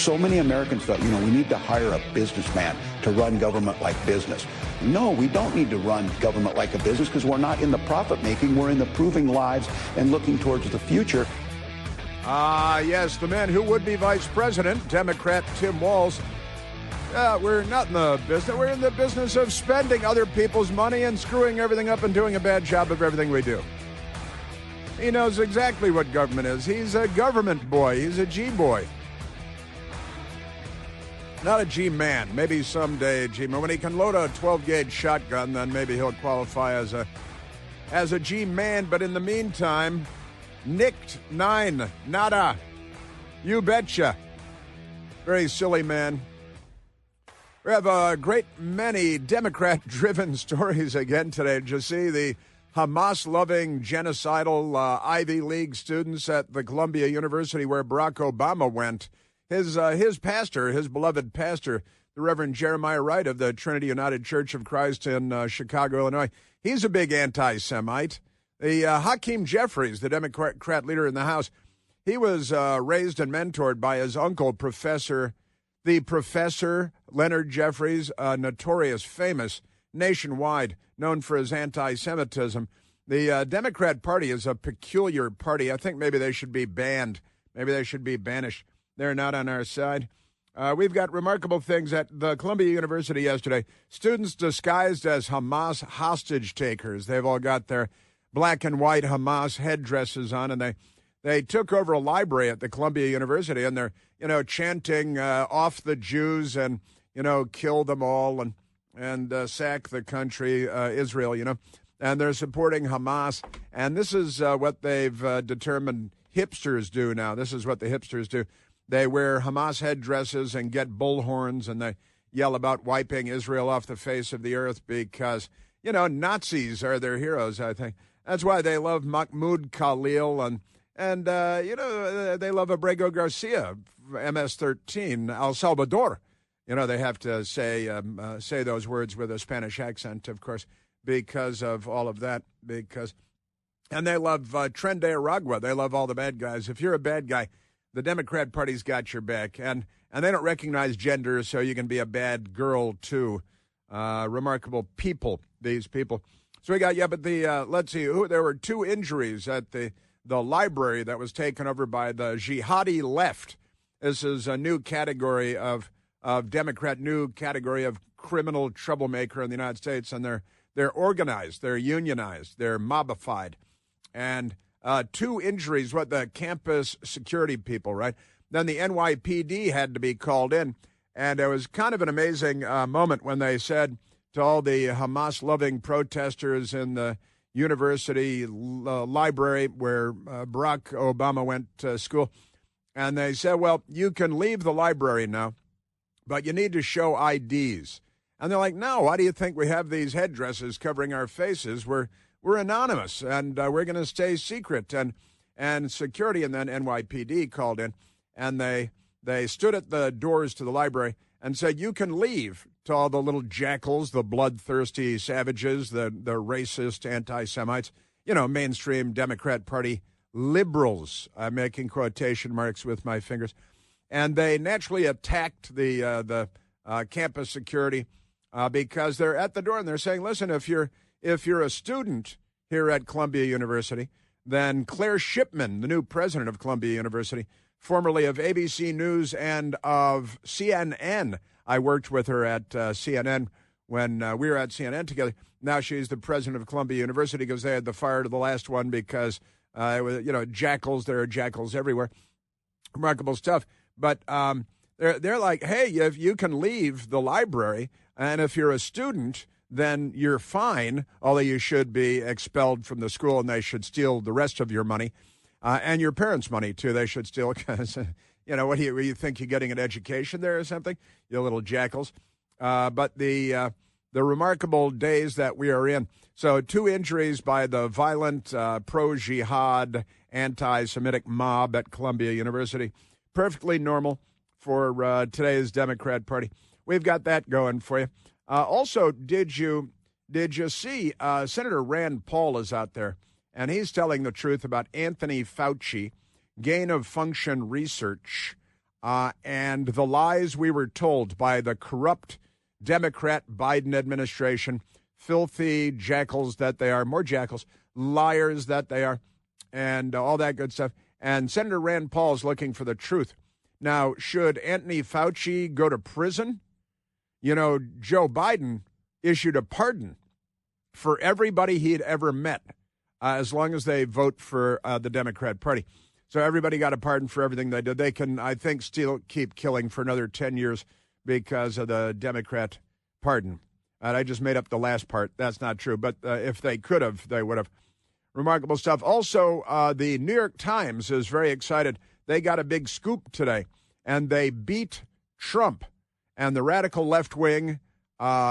So many Americans thought, we need to hire a businessman to run government like business. No, we don't need to run government like a business because we're not in the profit making. We're in the proving lives and looking towards the future. Yes, the man who would be vice president, Democrat Tim Walz. We're not in the business. We're in the business of spending other people's money and screwing everything up and doing a bad job of everything we do. He knows exactly what government is. He's a government boy. He's a G-boy. Not a G-man. Maybe someday a G-man. When he can load a 12-gauge shotgun, then maybe he'll qualify as a G-man. But in the meantime, nicked 9. Nada. You betcha. Very silly man. We have a great many Democrat-driven stories again today. Did you see the Hamas-loving, genocidal Ivy League students at the Columbia University where Barack Obama went? His pastor, his beloved pastor, the Reverend Jeremiah Wright of the Trinity United Church of Christ in Chicago, Illinois, he's a big anti-Semite. The Hakeem Jeffries, the Democrat leader in the House, he was raised and mentored by his uncle, Professor Leonard Jeffries, notorious, famous, nationwide, known for his anti-Semitism. The Democrat Party is a peculiar party. I think maybe they should be banned. Maybe they should be banished. They're not on our side. We've got remarkable things at the Columbia University yesterday. Students disguised as Hamas hostage takers. They've all got their black and white Hamas headdresses on, and they took over a library at the Columbia University, and they're, chanting off the Jews and, kill them all and sack the country, Israel, and they're supporting Hamas. And this is what they've determined hipsters do now. This is what the hipsters do. They wear Hamas headdresses and get bullhorns, and they yell about wiping Israel off the face of the earth because, Nazis are their heroes, I think. That's why they love Mahmoud Khalil and they love Abrego Garcia, MS-13, El Salvador. They have to say those words with a Spanish accent, of course, because of all of that. And they love Tren de Aragua. They love all the bad guys. If you're a bad guy, the Democrat Party's got your back. And they don't recognize gender, so you can be a bad girl, too. Remarkable people, these people. So we got, let's see, there were 2 injuries at the library that was taken over by the jihadi left. This is a new category of Democrat, new category of criminal troublemaker in the United States, and they're organized, they're unionized, they're mobbified. And 2 injuries, what the campus security people, right? Then the NYPD had to be called in, and it was kind of an amazing moment when they said to all the Hamas-loving protesters in the university library where Barack Obama went to school, and they said, well, you can leave the library now, but you need to show IDs. And they're like, no, why do you think we have these headdresses covering our faces? We're anonymous, and we're going to stay secret. And security and then NYPD called in, and they stood at the doors to the library and said, you can leave, to all the little jackals, the bloodthirsty savages, the racist anti-Semites, mainstream Democrat Party liberals. I'm making quotation marks with my fingers. And they naturally attacked the campus security because they're at the door and they're saying, listen, if you're a student here at Columbia University, then Claire Shipman, the new president of Columbia University, formerly of ABC News and of CNN, I worked with her at CNN when we were at CNN together. Now she's the president of Columbia University because they had the fire to the last one because, it was, jackals, there are jackals everywhere. Remarkable stuff. But they're like, hey, if you can leave the library, and if you're a student, then you're fine, although you should be expelled from the school and they should steal the rest of your money and your parents' money, too. They should steal because, what do you think you're getting an education there or something? You little jackals. But the remarkable days that we are in. So 2 injuries by the violent pro-jihad anti-Semitic mob at Columbia University. Perfectly normal for today's Democrat Party. We've got that going for you. Also, did you see Senator Rand Paul is out there, and he's telling the truth about Anthony Fauci, gain-of-function research. and the lies we were told by the corrupt Democrat Biden administration, filthy jackals that they are, more jackals, liars that they are, and all that good stuff. And Senator Rand Paul is looking for the truth. Now, should Anthony Fauci go to prison? You know, Joe Biden issued a pardon for everybody he had ever met, as long as they vote for the Democrat Party. So everybody got a pardon for everything they did. They can, I think, still keep killing for another 10 years because of the Democrat pardon. And I just made up the last part. That's not true. But if they could have, they would have. Remarkable stuff. Also, the New York Times is very excited. They got a big scoop today, and they beat Trump and the radical left-wing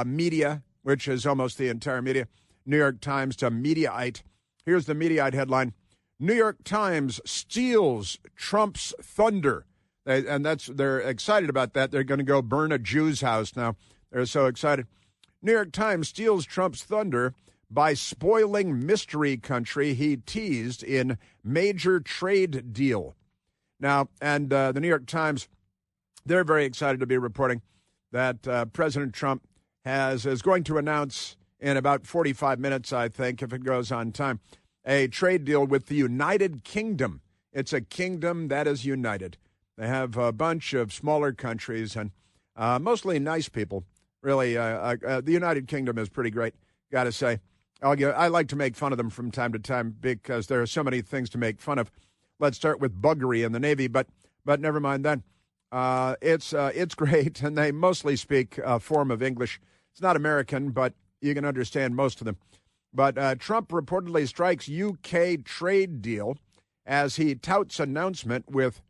media, which is almost the entire media, New York Times to Mediaite. Here's the Mediaite headline. New York Times steals Trump's thunder. They're excited about that. They're going to go burn a Jew's house now. They're so excited. New York Times steals Trump's thunder by spoiling mystery country he teased in major trade deal. Now, and the New York Times, they're very excited to be reporting that President Trump is going to announce in about 45 minutes, I think, if it goes on time, a trade deal with the United Kingdom. It's a kingdom that is united. They have a bunch of smaller countries and mostly nice people. Really, the United Kingdom is pretty great, got to say. I like to make fun of them from time to time because there are so many things to make fun of. Let's start with buggery in the Navy, but never mind that. It's great, and they mostly speak a form of English. It's not American, but you can understand most of them. But Trump reportedly strikes UK trade deal as he touts announcement with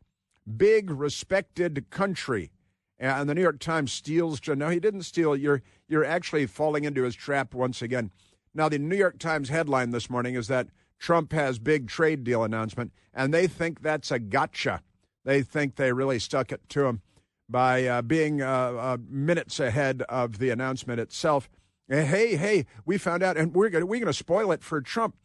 big respected country. And the New York Times steals. No, he didn't steal. You're actually falling into his trap once again. Now, the New York Times headline this morning is that Trump has big trade deal announcement, and they think that's a gotcha. They think they really stuck it to him by being minutes ahead of the announcement itself. Hey, we found out, and we're going to spoil it for Trump.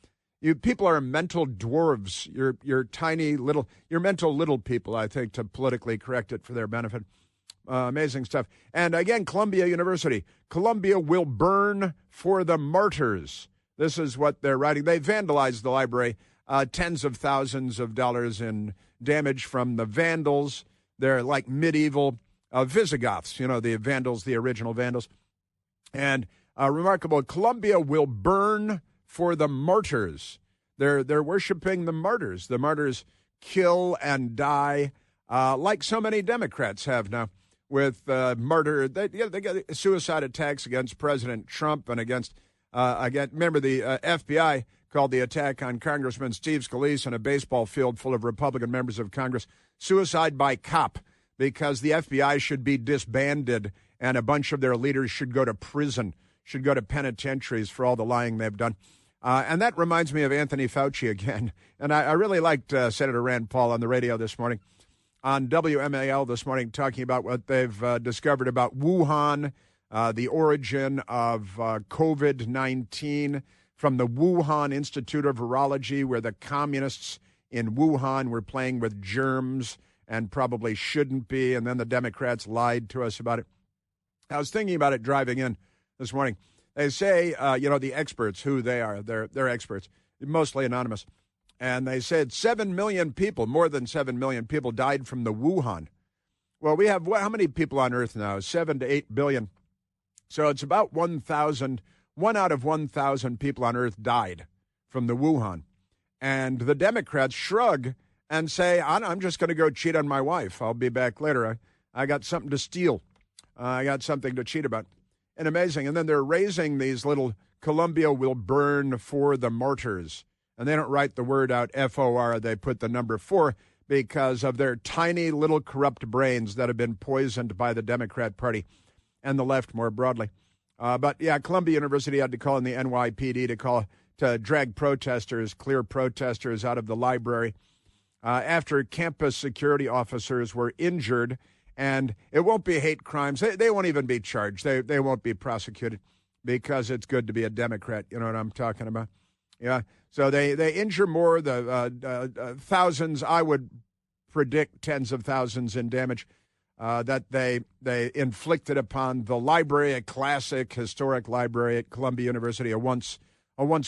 You people are mental dwarves. You're tiny little, you're mental little people, I think, to politically correct it for their benefit. Amazing stuff. And again, Columbia University. Columbia will burn for the martyrs. This is what they're writing. They vandalized the library. Tens of thousands of dollars in damage from the Vandals. They're like medieval Visigoths, the Vandals, the original Vandals. And remarkable, Columbia will burn for the martyrs. They're worshiping the martyrs. The martyrs kill and die like so many Democrats have now. With murder, they got suicide attacks against President Trump and against remember the FBI called the attack on Congressman Steve Scalise in a baseball field full of Republican members of Congress suicide by cop, because the FBI should be disbanded and a bunch of their leaders should go to prison, should go to penitentiaries for all the lying they've done. And that reminds me of Anthony Fauci again. And I really liked Senator Rand Paul on the radio this morning. On WMAL this morning, talking about what they've discovered about Wuhan, the origin of COVID-19 from the Wuhan Institute of Virology, where the communists in Wuhan were playing with germs and probably shouldn't be, and then the Democrats lied to us about it. I was thinking about it driving in this morning. They say, the experts, who they are, they're experts, mostly anonymous. And they said 7 million people, more than 7 million people died from the Wuhan. Well, we have, how many people on Earth now? 7 to 8 billion. So it's about 1,000, 1 out of 1,000 people on Earth died from the Wuhan. And the Democrats shrug and say, I'm just going to go cheat on my wife. I'll be back later. I got something to steal. I got something to cheat about. And amazing. And then they're raising these little Columbia will burn for the martyrs. And they don't write the word out, F-O-R, they put the number 4 because of their tiny little corrupt brains that have been poisoned by the Democrat Party and the left more broadly. But yeah, Columbia University had to call in the NYPD to drag protesters, clear protesters out of the library after campus security officers were injured. And it won't be hate crimes. They won't even be charged. They won't be prosecuted because it's good to be a Democrat. You know what I'm talking about? Yeah. So they injure more, the thousands, I would predict tens of thousands in damage that they inflicted upon the library, a classic historic library at Columbia University, a once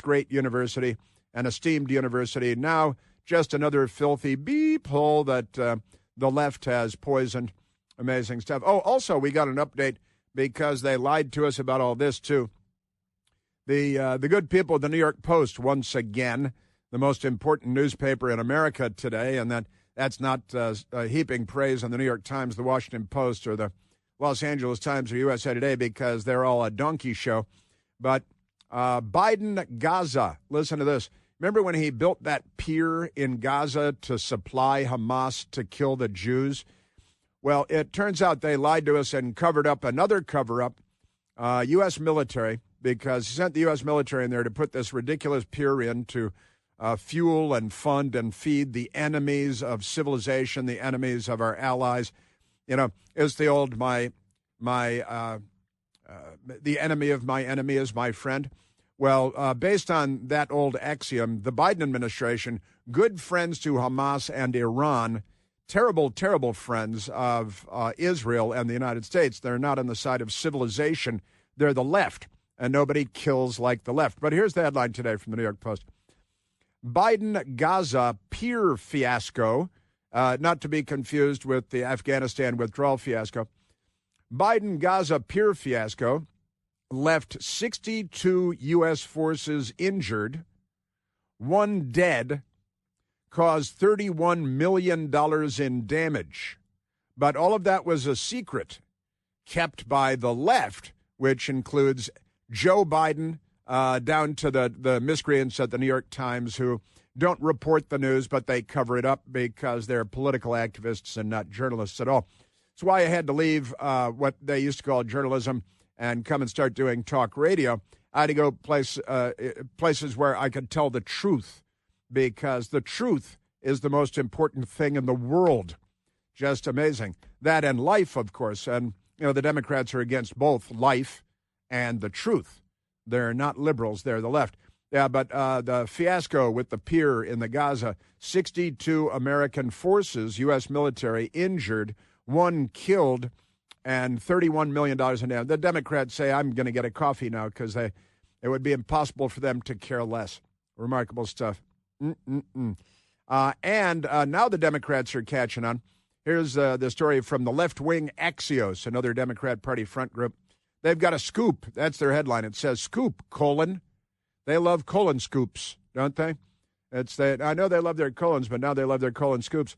great university, an esteemed university. Now just another filthy beep hole that the left has poisoned. Amazing stuff. Oh, also we got an update because they lied to us about all this too. The good people of the New York Post, once again, the most important newspaper in America today, and that's not heaping praise on the New York Times, the Washington Post, or the Los Angeles Times or USA Today because they're all a donkey show. But Biden, Gaza, listen to this. Remember when he built that pier in Gaza to supply Hamas to kill the Jews? Well, it turns out they lied to us and covered up another cover-up, U.S. military, because he sent the U.S. military in there to put this ridiculous pier in to fuel and fund and feed the enemies of civilization, the enemies of our allies. You know, it's the old the enemy of my enemy is my friend. Well, based on that old axiom, the Biden administration, good friends to Hamas and Iran, terrible, terrible friends of Israel and the United States. They're not on the side of civilization. They're the left, and nobody kills like the left. But here's the headline today from the New York Post. Biden-Gaza pier fiasco, not to be confused with the Afghanistan withdrawal fiasco. Biden-Gaza pier fiasco left 62 U.S. forces injured, 1 dead, caused $31 million in damage. But all of that was a secret kept by the left, which includes Joe Biden, down to the miscreants at the New York Times who don't report the news, but they cover it up because they're political activists and not journalists at all. That's why I had to leave what they used to call journalism and come and start doing talk radio. I had to go places where I could tell the truth, because the truth is the most important thing in the world. Just amazing. That and life, of course. And, you know, the Democrats are against both life and the truth. They're not liberals. They're the left. Yeah, but the fiasco with the pier in the Gaza, 62 American forces, U.S. military, injured, 1 killed, and $31 million in damage. The Democrats say, I'm going to get a coffee now because it would be impossible for them to care less. Remarkable stuff. And now the Democrats are catching on. Here's the story from the left-wing Axios, another Democrat Party front group. They've got a scoop. That's their headline. It says, scoop, colon. They love colon scoops, don't they? I know they love their colons, but now they love their colon scoops.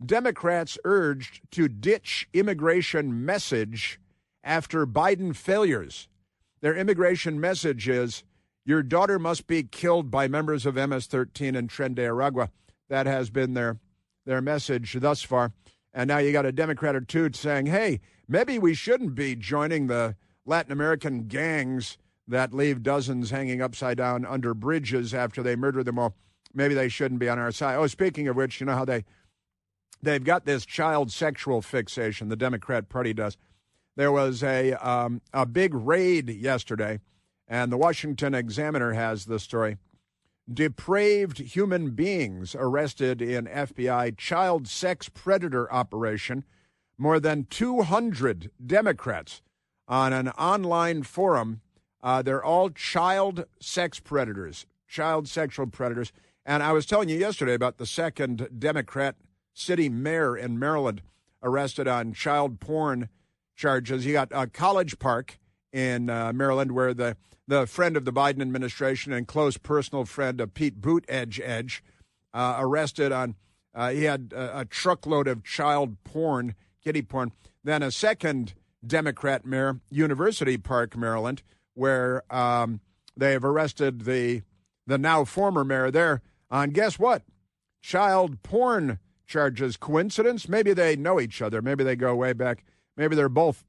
Democrats urged to ditch immigration message after Biden failures. Their immigration message is, your daughter must be killed by members of MS-13 in Tren de Aragua. That has been their message thus far. And now you got a Democrat or two saying, hey, maybe we shouldn't be joining the Latin American gangs that leave dozens hanging upside down under bridges after they murder them all. Maybe they shouldn't be on our side. Oh, speaking of which, you know how they've got this child sexual fixation, the Democrat Party does. There was a big raid yesterday, and the Washington Examiner has the story. Depraved human beings arrested in FBI child sex predator operation. More than 200 Democrats on an online forum. They're all child sex predators, child sexual predators. And I was telling you yesterday about the second Democrat city mayor in Maryland arrested on child porn charges. You got College Park in Maryland, where the friend of the Biden administration and close personal friend of Pete Buttigieg arrested on, he had a truckload of child porn, kiddie porn. Then a second Democrat mayor, University Park, Maryland, where they have arrested the now former mayor there on, guess what? Child porn charges. Coincidence? Maybe they know each other. Maybe they go way back. Maybe they're both,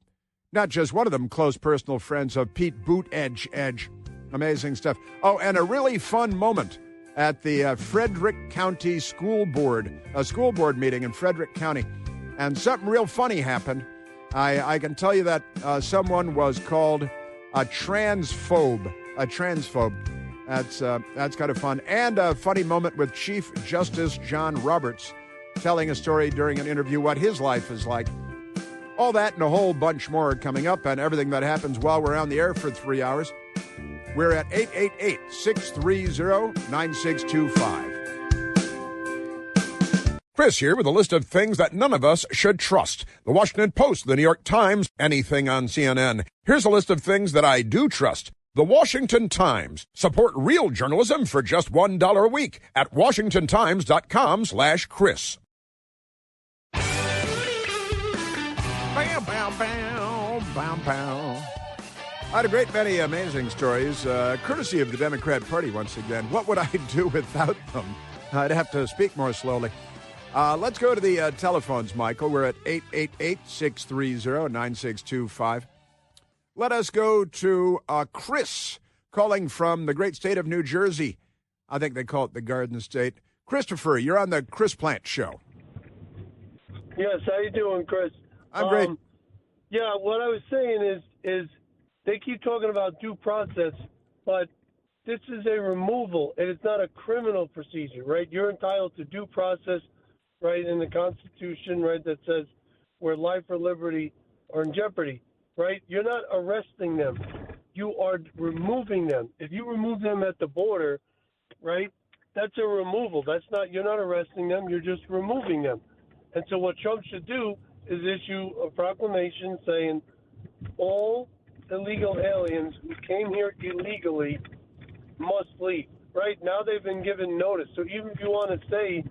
not just one of them, close personal friends of Pete Buttigieg. Amazing stuff. Oh, and a really fun moment at the Frederick County School Board, a school board meeting in Frederick County. And something real funny happened. I can tell you that someone was called a transphobe. That's kind of fun. And a funny moment with Chief Justice John Roberts, telling a story during an interview what his life is like. All that and a whole bunch more coming up, and everything that happens while we're on the air for 3 hours. We're at 888-630-9625. Chris here with a list of things that none of us should trust. The Washington Post, the New York Times, anything on CNN. Here's a list of things that I do trust. The Washington Times. Support real journalism for just $1 a week at washingtontimes.com/Chris. Bow, bow, bow, bow, bow. I had a great many amazing stories, courtesy of the Democrat Party once again. What would I do without them? I'd have to speak more slowly. Let's go to the telephones, Michael. We're at 888-630-9625. Let us go to Chris, calling from the great state of New Jersey. I think they call it the Garden State. Christopher, you're on the Chris Plant Show. Yes, how you doing, Chris? I'm great. Yeah, what I was saying is they keep talking about due process, but this is a removal, and it's not a criminal procedure, right? You're entitled to due process, right, in the Constitution, right, that says where life or liberty are in jeopardy, right? You're not arresting them. You are removing them. If you remove them at the border, right, that's a removal. You're not arresting them. You're just removing them. And so what Trump should do is issue a proclamation saying all illegal aliens who came here illegally must leave. Right now they've been given notice. So even if you want to say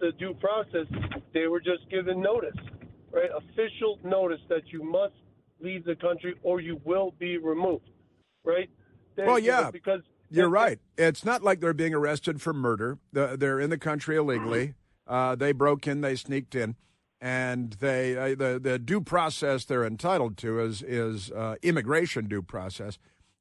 the due process, they were just given notice, right? Official notice that you must leave the country or you will be removed, right? Because you're right. It's not like they're being arrested for murder. They're in the country illegally. They broke in, they sneaked in. And the due process they're entitled to is immigration due process.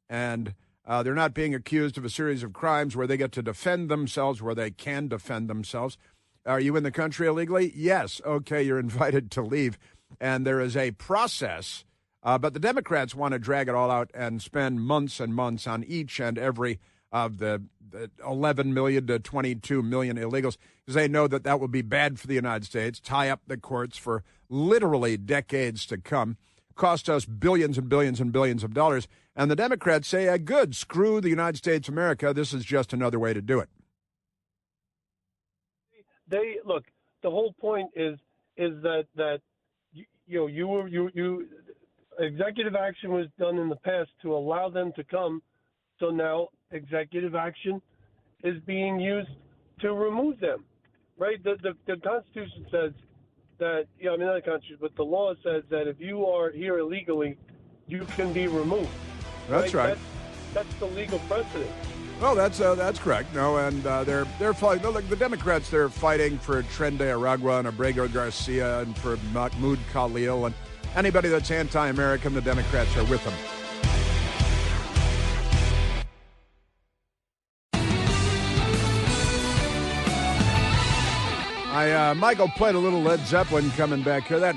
And they're not being accused of a series of crimes where they get to defend themselves, where they can defend themselves. Are you in the country illegally? Yes. Okay, you're invited to leave. And there is a process. But the Democrats want to drag it all out and spend months and months on each and every of the 11 million to 22 million illegals, because they know that will be bad for the United States, tie up the courts for literally decades to come, cost us billions and billions and billions of dollars. And the Democrats say, good, screw the United States of America. This is just another way to do it. Look, the whole point is that executive action was done in the past to allow them to come. So now executive action is being used to remove them, right? The Constitution says that, not the Constitution, but the law says that if you are here illegally, you can be removed. That's right. That's the legal precedent. Well, that's correct. No, and they're fighting. Look, the Democrats, they're fighting for Trende Aragua and Abrego Garcia and for Mahmoud Khalil and anybody that's anti-American. The Democrats are with them. Michael played a little Led Zeppelin coming back here. That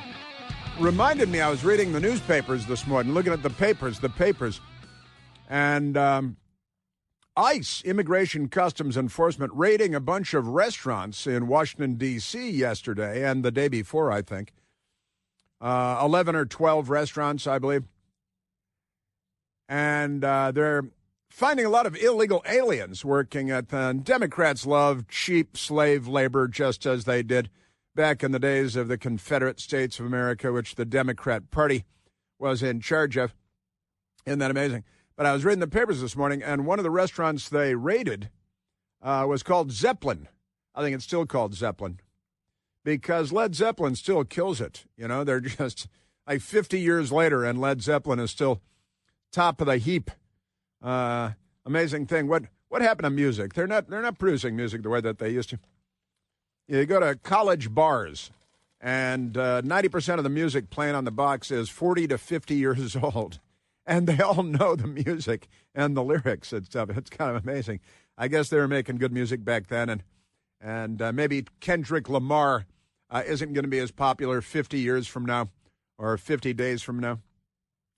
reminded me, I was reading the newspapers this morning, looking at the papers. And ICE, Immigration Customs Enforcement, raiding a bunch of restaurants in Washington, D.C. yesterday and the day before, I think. 11 or 12 restaurants, I believe. And they're finding a lot of illegal aliens working at them. Democrats love cheap slave labor, just as they did back in the days of the Confederate States of America, which the Democrat Party was in charge of. Isn't that amazing? But I was reading the papers this morning, and one of the restaurants they raided was called Zeppelin. I think it's still called Zeppelin because Led Zeppelin still kills it. They're just like 50 years later, and Led Zeppelin is still top of the heap. Amazing thing. What happened to music? They're not producing music the way that they used to. You go to college bars, and 90% of the music playing on the box is 40 to 50 years old, and they all know the music and the lyrics and stuff. It's kind of amazing. I guess they were making good music back then, and maybe Kendrick Lamar isn't going to be as popular 50 years from now or 50 days from now.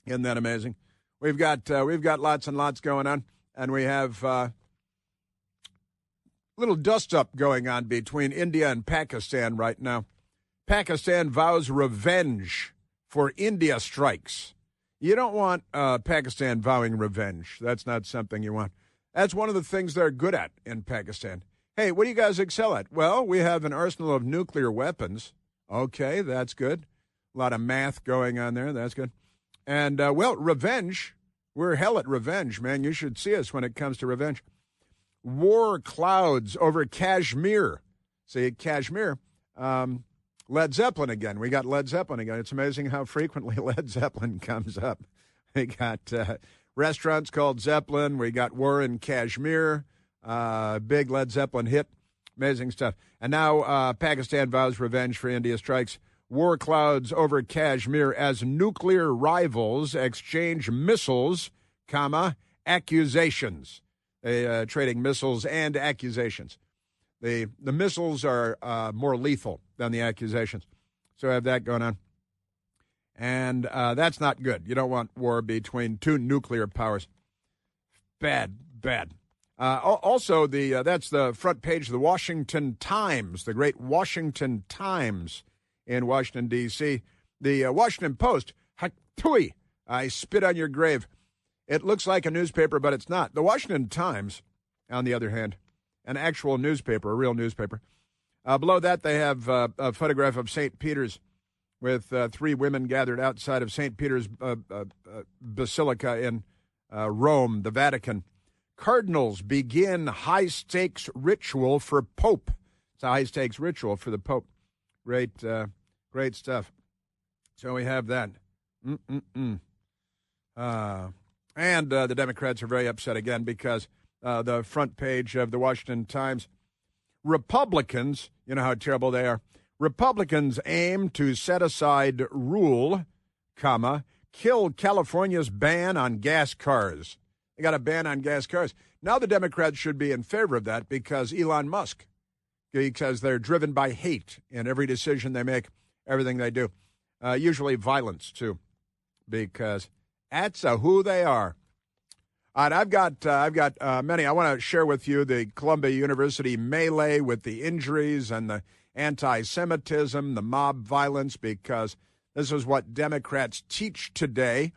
Isn't that amazing? We've got lots and lots going on, and we have Little dust-up going on between India and Pakistan right now. Pakistan vows revenge for India strikes. You don't want Pakistan vowing revenge. That's not something you want. That's one of the things they're good at in Pakistan. Hey, what do you guys excel at? Well, we have an arsenal of nuclear weapons. Okay, that's good. A lot of math going on there. That's good. And, revenge. We're hell at revenge, man. You should see us when it comes to revenge. War clouds over Kashmir. See, Kashmir. Led Zeppelin again. We got Led Zeppelin again. It's amazing how frequently Led Zeppelin comes up. We got restaurants called Zeppelin. We got war in Kashmir. Big Led Zeppelin hit. Amazing stuff. And now Pakistan vows revenge for India strikes. War clouds over Kashmir as nuclear rivals exchange missiles, accusations. Trading missiles and accusations. The missiles are more lethal than the accusations. So I have that going on. And that's not good. You don't want war between two nuclear powers. Bad. Also, that's the front page of the Washington Times, the great Washington Times in Washington, D.C. The Washington Post, hatui, I spit on your grave. It looks like a newspaper, but it's not. The Washington Times, on the other hand, an actual newspaper, a real newspaper. Below that, they have a photograph of St. Peter's with three women gathered outside of St. Peter's Basilica in Rome, the Vatican. Cardinals begin high-stakes ritual for Pope. It's a high-stakes ritual for the Pope. Great stuff. So we have that. And the Democrats are very upset again because the front page of the Washington Times, Republicans, you know how terrible they are, Republicans aim to set aside rule, kill California's ban on gas cars. They got a ban on gas cars. Now the Democrats should be in favor of that because Elon Musk, because they're driven by hate in every decision they make, everything they do. Usually violence, too, because that's who they are. All right, I've got many. I want to share with you the Columbia University melee with the injuries and the anti-Semitism, the mob violence, because this is what Democrats teach today.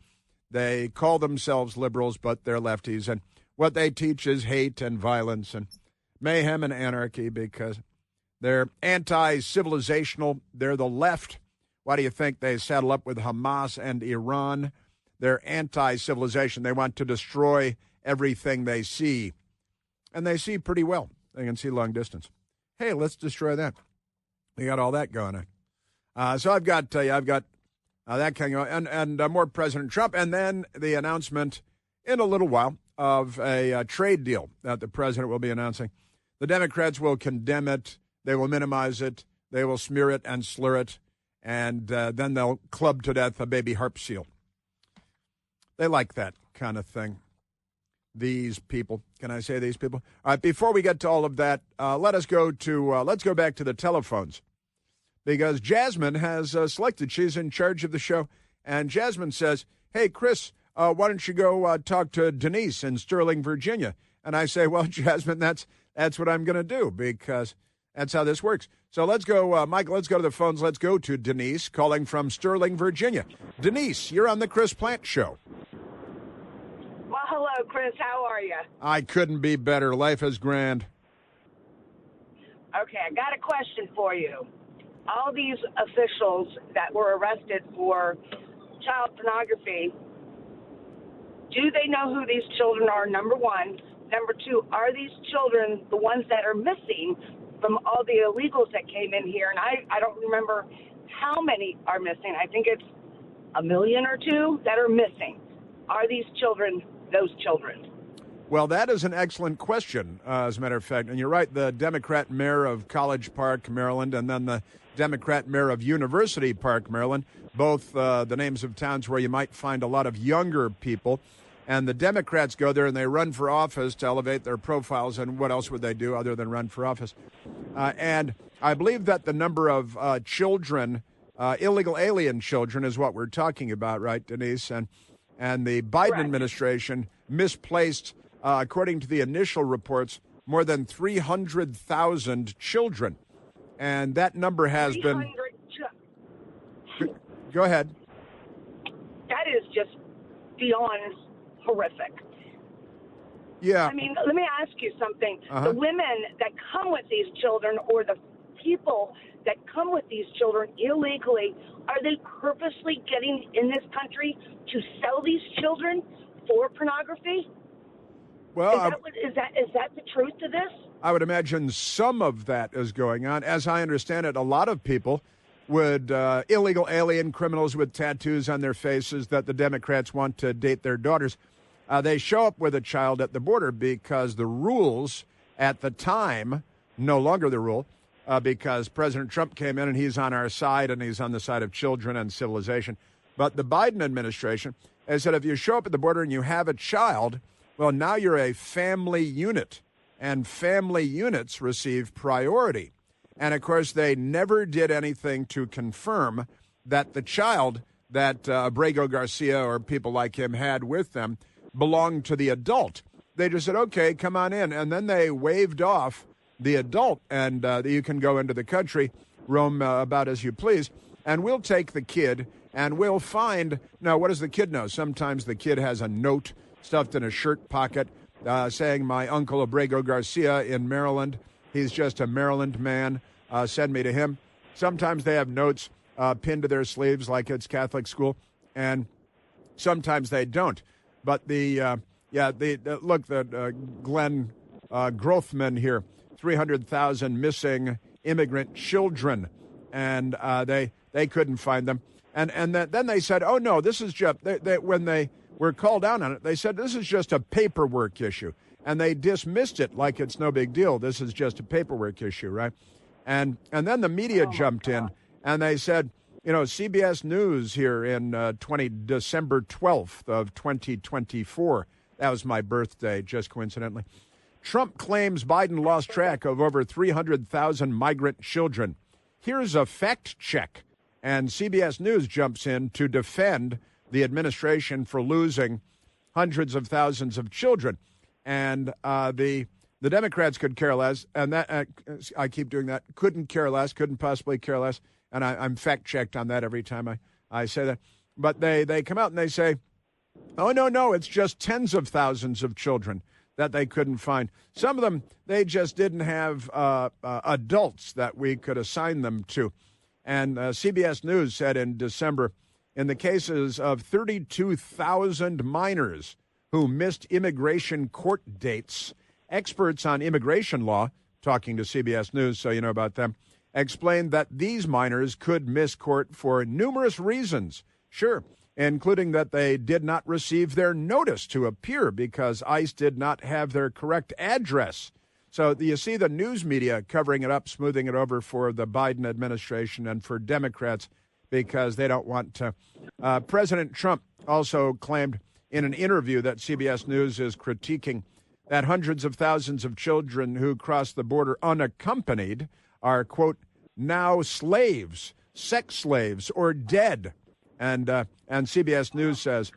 They call themselves liberals, but they're lefties, and what they teach is hate and violence and mayhem and anarchy because they're anti-civilizational. They're the left. Why do you think they saddle up with Hamas and Iran? They're anti-civilization. They want to destroy everything they see. And they see pretty well. They can see long distance. Hey, let's destroy that. We got all that going on. So I've got that coming on, and more President Trump, and then the announcement in a little while of a trade deal that the president will be announcing. The Democrats will condemn it. They will minimize it. They will smear it and slur it, and then they'll club to death a baby harp seal. They like that kind of thing. These people. Can I say these people? All right, before we get to all of that, let's go back to the telephones. Because Jasmine has selected. She's in charge of the show. And Jasmine says, hey, Chris, why don't you go talk to Denise in Sterling, Virginia? And I say, well, Jasmine, that's what I'm going to do because that's how this works. So let's go, Mike, let's go to the phones. Let's go to Denise calling from Sterling, Virginia. Denise, you're on the Chris Plant Show. Well, hello, Chris. How are you? I couldn't be better. Life is grand. Okay, I got a question for you. All these officials that were arrested for child pornography, do they know who these children are, number one? Number two, are these children the ones that are missing from all the illegals that came in here? And I don't remember how many are missing. I think it's 1 million or 2 that are missing. Are these children those children? Well, that is an excellent question, as a matter of fact. And you're right, the Democrat mayor of College Park, Maryland, and then the Democrat mayor of University Park, Maryland, both the names of towns where you might find a lot of younger people. And the Democrats go there and they run for office to elevate their profiles. And what else would they do other than run for office? And I believe that the number of children, illegal alien children, is what we're talking about, right, Denise? And the Biden administration misplaced, according to the initial reports, more than 300,000 children. And that number has been... Go ahead. That is just beyond horrific. Yeah. I mean, let me ask you something. Uh-huh. The women that come with these children, or the people that come with these children illegally, are they purposely getting in this country to sell these children for pornography? Well, is that the truth to this? I would imagine some of that is going on. As I understand it, a lot of people would, illegal alien criminals with tattoos on their faces that the Democrats want to date their daughters, they show up with a child at the border because the rules at the time, no longer the rule, because President Trump came in and he's on our side and he's on the side of children and civilization. But the Biden administration has said if you show up at the border and you have a child, well, now you're a family unit, and family units receive priority. And, of course, they never did anything to confirm that the child that Abrego Garcia or people like him had with them belonged to the adult. They just said, okay, come on in. And then they waved off the adult, and you can go into the country, roam about as you please, and we'll take the kid, and we'll find... Now, what does the kid know? Sometimes the kid has a note stuffed in a shirt pocket saying, my uncle Abrego Garcia in Maryland, he's just a Maryland man, send me to him. Sometimes they have notes pinned to their sleeves like it's Catholic school, and sometimes they don't. But Glenn Grothman here, 300,000 missing immigrant children, and they couldn't find them. And then they said, oh, no, this is just, when they were called down on it, they said this is just a paperwork issue. And they dismissed it like it's no big deal. This is just a paperwork issue, right? And then the media jumped in, and they said, you know, CBS News here in December 12th of 2024. That was my birthday, just coincidentally. Trump claims Biden lost track of over 300,000 migrant children. Here's a fact check. And CBS News jumps in to defend the administration for losing hundreds of thousands of children. And the Democrats could care less, and that I keep doing that, couldn't care less, couldn't possibly care less, and I'm fact-checked on that every time I say that. But they come out and they say, oh, no, it's just tens of thousands of children that they couldn't find. Some of them, they just didn't have adults that we could assign them to. And CBS News said in December, in the cases of 32,000 minors who missed immigration court dates, experts on immigration law, talking to CBS News, so you know about them, explained that these minors could miss court for numerous reasons. Sure, including that they did not receive their notice to appear because ICE did not have their correct address. So you see the news media covering it up, smoothing it over for the Biden administration and for Democrats because they don't want to. President Trump also claimed in an interview that CBS News is critiquing that hundreds of thousands of children who cross the border unaccompanied are, quote, now slaves, sex slaves, or dead. And CBS News says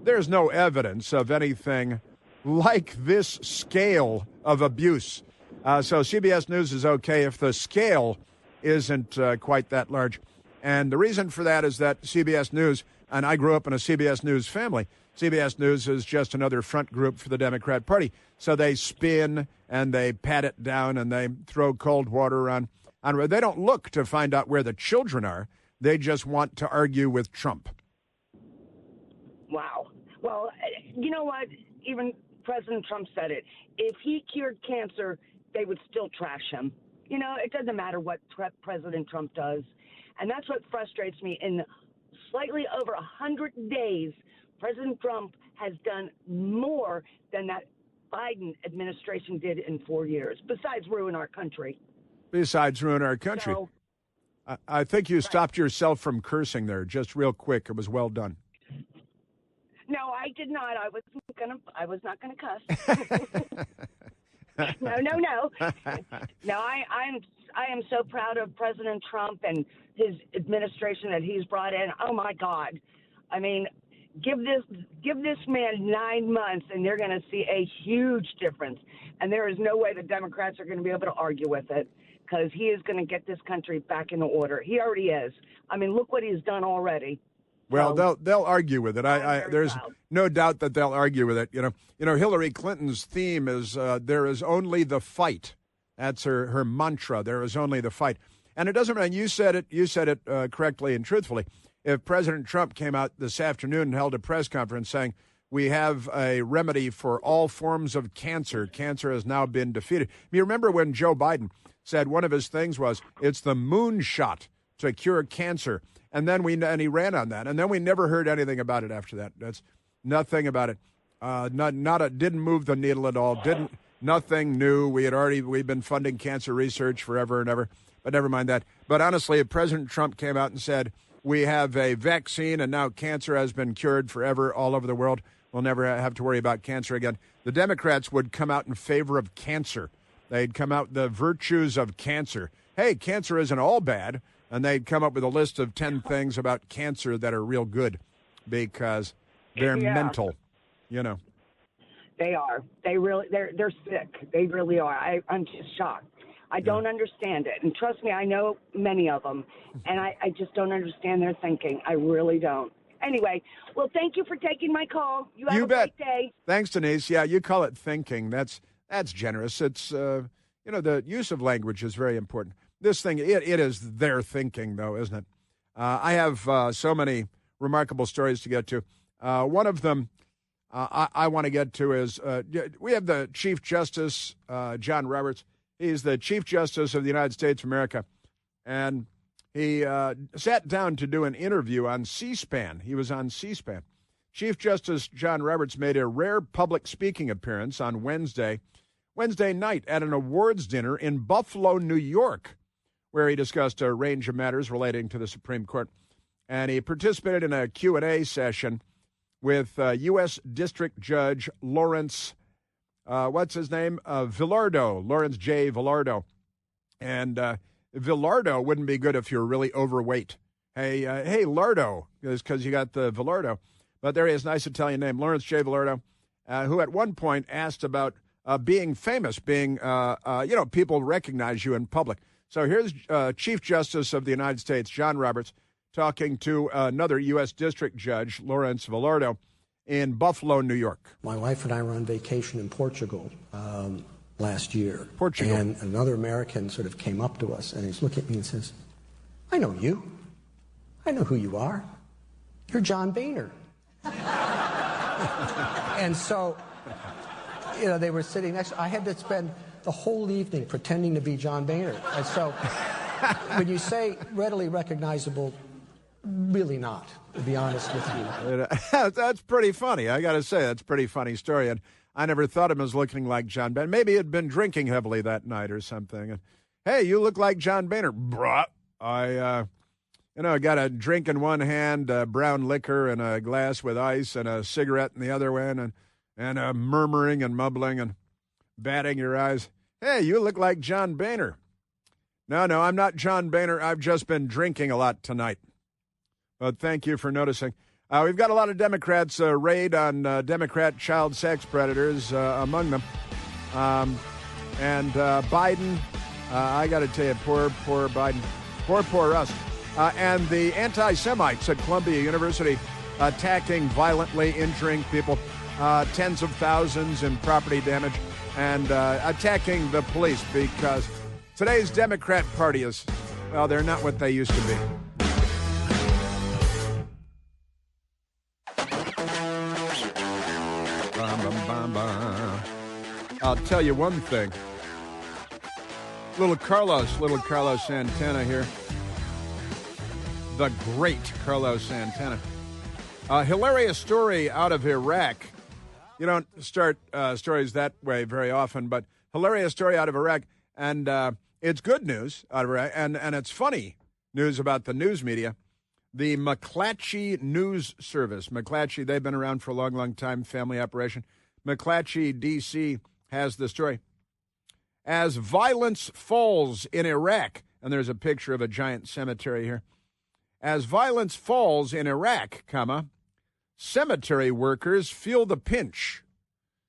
there's no evidence of anything like this scale of abuse. So CBS News is okay if the scale isn't quite that large. And the reason for that is that CBS News, and I grew up in a CBS News family, CBS News is just another front group for the Democrat Party. So they spin and they pat it down and they throw cold water on. They don't look to find out where the children are. They just want to argue with Trump. Wow. Well, you know what? Even President Trump said it. If he cured cancer, they would still trash him. You know, it doesn't matter what President Trump does. And that's what frustrates me. In slightly over 100 days, President Trump has done more than that Biden administration did in 4 years, besides ruin our country. So, I think you stopped yourself from cursing there, just real quick. It was well done. No, I did not. I was not gonna cuss. No. No, I am so proud of President Trump and his administration that he's brought in. Oh my God. I mean, Give this man 9 months, and they're going to see a huge difference. And there is no way the Democrats are going to be able to argue with it, because he is going to get this country back into order. He already is. I mean, look what he's done already. Well, So, they'll argue with it. There's proud. no doubt that they'll argue with it. You know, Hillary Clinton's theme is there is only the fight. That's her mantra. There is only the fight. And it doesn't matter. You said it correctly and truthfully. If President Trump came out this afternoon and held a press conference saying we have a remedy for all forms of cancer, cancer has now been defeated. You remember when Joe Biden said one of his things was it's the moon shot to cure cancer, and he ran on that, and then we never heard anything about it after that. That's nothing about it. Didn't move the needle at all. Nothing new. We've been funding cancer research forever and ever, but never mind that. But honestly, if President Trump came out and said we have a vaccine and now cancer has been cured forever all over the world, we'll never have to worry about cancer again. The Democrats would come out in favor of cancer. They'd come out the virtues of cancer. Hey, cancer isn't all bad. And they'd come up with a list of 10 things about cancer that are real good because they're mental, you know. They are. They're sick. They really are. I'm just shocked. I don't understand it. And trust me, I know many of them. And I just don't understand their thinking. I really don't. Anyway, well, thank you for taking my call. You have a great day. Thanks, Denise. Yeah, you call it thinking. That's generous. It's, the use of language is very important. This thing, it is their thinking, though, isn't it? I have so many remarkable stories to get to. One of them I want to get to is we have the Chief Justice, John Roberts. He's the Chief Justice of the United States of America. And he sat down to do an interview on C-SPAN. He was on C-SPAN. Chief Justice John Roberts made a rare public speaking appearance on Wednesday night at an awards dinner in Buffalo, New York, where he discussed a range of matters relating to the Supreme Court. And he participated in a Q&A session with U.S. District Judge Lawrence, Lawrence J. Villardo. And Villardo wouldn't be good if you're really overweight. Hey, Lardo, because you got the Villardo. But there he is, nice Italian name, Lawrence J. Villardo, who at one point asked about being famous, people recognize you in public. So here's Chief Justice of the United States, John Roberts, talking to another U.S. District Judge, Lawrence Villardo, in Buffalo, New York. My wife and I were on vacation in Portugal last year. Portugal. And another American sort of came up to us, and he's looking at me and says, I know you. I know who you are. You're John Boehner. And so, they were sitting next. I had to spend the whole evening pretending to be John Boehner. And so when you say readily recognizable, really not, to be honest with you. That's pretty funny. I got to say, that's a pretty funny story. And I never thought of him as looking like John Boehner. Maybe he'd been drinking heavily that night or something. And, hey, you look like John Boehner. Bruh. I got a drink in one hand, brown liquor, and a glass with ice, and a cigarette in the other one, and murmuring and mumbling and batting your eyes. Hey, you look like John Boehner. No, I'm not John Boehner. I've just been drinking a lot tonight. But thank you for noticing. We've got a lot of Democrats raid on Democrat child sex predators among them. And Biden, I got to tell you, poor Biden. Poor us. And the anti-Semites at Columbia University attacking violently, injuring people, tens of thousands in property damage, and attacking the police because today's Democrat Party is, well, they're not what they used to be. I'll tell you one thing. Little Carlos Santana here. The great Carlos Santana. Hilarious story out of Iraq. You don't start stories that way very often, but hilarious story out of Iraq. And it's good news out of Iraq, and it's funny news about the news media. The McClatchy News Service. McClatchy, they've been around for a long, long time, family operation. McClatchy, D.C., has the story. As violence falls in Iraq, and there's a picture of a giant cemetery here. As violence falls in Iraq, cemetery workers feel the pinch.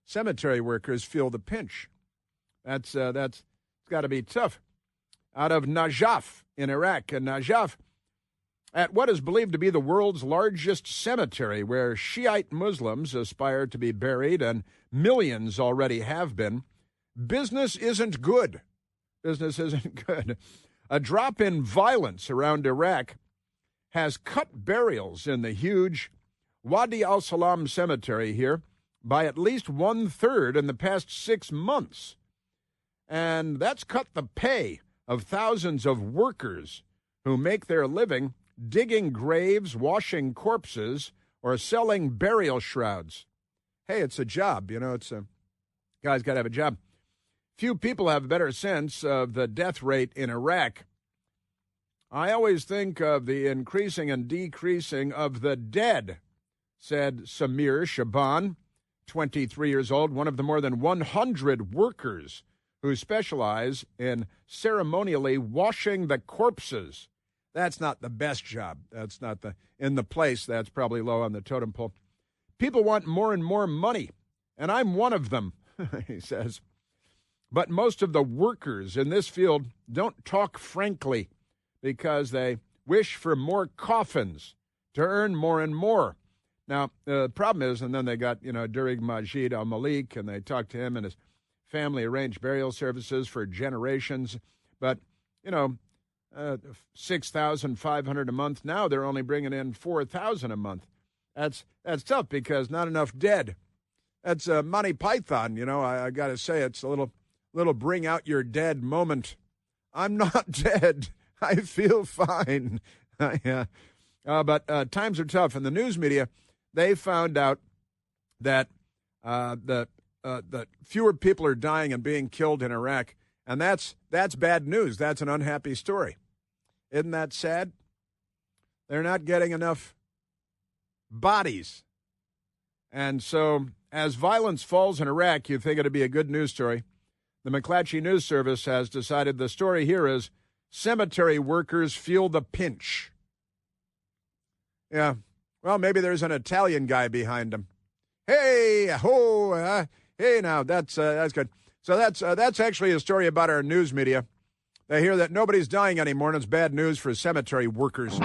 Cemetery workers feel the pinch. That's got to be tough. Out of Najaf in Iraq, and Najaf, at what is believed to be the world's largest cemetery, where Shiite Muslims aspire to be buried, and millions already have been, business isn't good. Business isn't good. A drop in violence around Iraq has cut burials in the huge Wadi al-Salam cemetery here by at least 1/3 in the past 6 months. And that's cut the pay of thousands of workers who make their living digging graves, washing corpses, or selling burial shrouds. Hey, it's a job. It's a guy's got to have a job. Few people have a better sense of the death rate in Iraq. I always think of the increasing and decreasing of the dead, said Samir Shaban, 23 years old, one of the more than 100 workers who specialize in ceremonially washing the corpses. That's not the best job. That's not in the place. That's probably low on the totem pole. People want more and more money, and I'm one of them, he says. But most of the workers in this field don't talk frankly because they wish for more coffins to earn more and more. Now, the problem is, and then they got, Durig Majid al-Malik, and they talked to him, and his family arranged burial services for generations. But, $6,500 a month. Now they're only bringing in $4,000 a month. That's tough because not enough dead. That's Monty Python. I got to say, it's a little bring out your dead moment. I'm not dead. I feel fine. Yeah. But times are tough. And the news media, they found out that that fewer people are dying and being killed in Iraq. And that's bad news. That's an unhappy story. Isn't that sad? They're not getting enough bodies. And so as violence falls in Iraq, you think it'd be a good news story. The McClatchy News Service has decided the story here is cemetery workers feel the pinch. Yeah. Well, maybe there's an Italian guy behind them. Hey, ho, hey, now that's good. So that's actually a story about our news media. They hear that nobody's dying anymore, and it's bad news for cemetery workers.